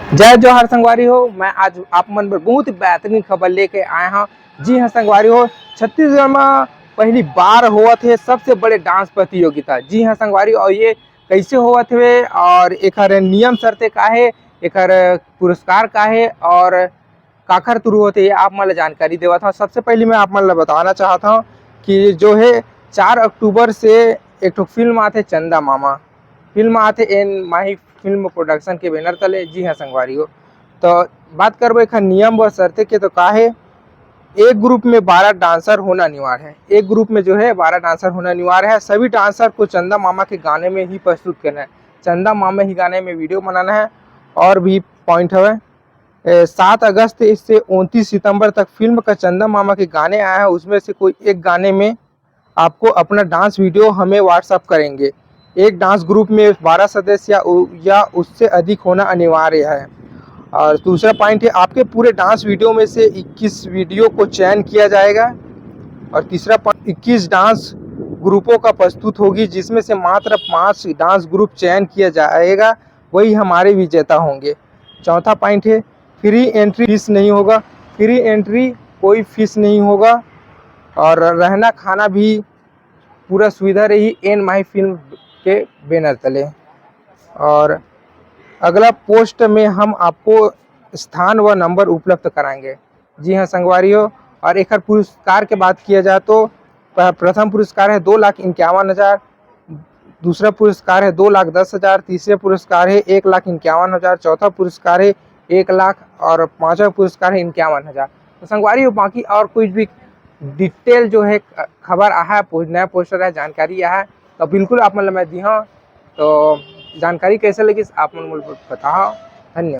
जय जोहार संगवारी हो। मैं आज आप मन पर बहुत ही बेहतरीन खबर लेके आया हूँ। जी हाँ संगवारी हो, छत्तीसगढ़ में पहली बार हुआ थे सबसे बड़े डांस प्रतियोगिता। जी हाँ संगवारी, और ये कैसे हुआ थे और एक नियम शर्तें का है, एक पुरस्कार का है और काखर तुरु होते ये आप मन जानकारी देवा था। सबसे पहले मैं आप मन बताना चाहता हूँ कि जो है 4 अक्टूबर से एक तो फिल्म आते चंदा मामा, फिल्म आते एन माही फिल्म प्रोडक्शन के बैनर तले। जी हाँ संगवारी हो, तो बात करबो एक नियम व शर्तें के, तो का है एक ग्रुप में 12 डांसर होना अनिवार्य है। एक ग्रुप में जो है 12 डांसर होना अनिवार्य है। सभी डांसर को चंदा मामा के गाने में ही प्रस्तुत करना है, चंदा मामा ही गाने में वीडियो बनाना है। और भी पॉइंट है, 7 अगस्त से 29 सितंबर तक फिल्म का चंदा मामा के गाने आए हैं, उसमें से कोई एक गाने में आपको अपना डांस वीडियो हमें व्हाट्सअप करेंगे। एक डांस ग्रुप में 12 सदस्य या उससे अधिक होना अनिवार्य है। और दूसरा पॉइंट है, आपके पूरे डांस वीडियो में से 21 वीडियो को चयन किया जाएगा। और तीसरा पॉइंट, 21 डांस ग्रुपों का प्रस्तुत होगी, जिसमें से मात्र 5 डांस ग्रुप चयन किया जाएगा, वही हमारे विजेता होंगे। चौथा पॉइंट है, फ्री एंट्री फीस नहीं होगा, फ्री एंट्री कोई फीस नहीं होगा। और रहना खाना भी पूरा सुविधा रही एन माही फिल्म के बैनर तले। और अगला पोस्ट में हम आपको स्थान व नंबर उपलब्ध कराएंगे। जी हाँ संगवारी हो, और एक पुरस्कार के बात किया जाए तो प्रथम पुरस्कार है 2,51,000, दूसरा पुरस्कार है 2,10,000, तीसरा पुरस्कार है 1,51,000, चौथा पुरस्कार है 1 लाख और पांचवा पुरस्कार है 51,000। तो संगवारी हो, बाकी और कुछ भी डिटेल जो है खबर आया है, नया पोस्टर है, जानकारी आया है, तो बिल्कुल आप मतलब मैं दी हाँ। तो जानकारी कैसे लगी आप मन बताओ। धन्यवाद।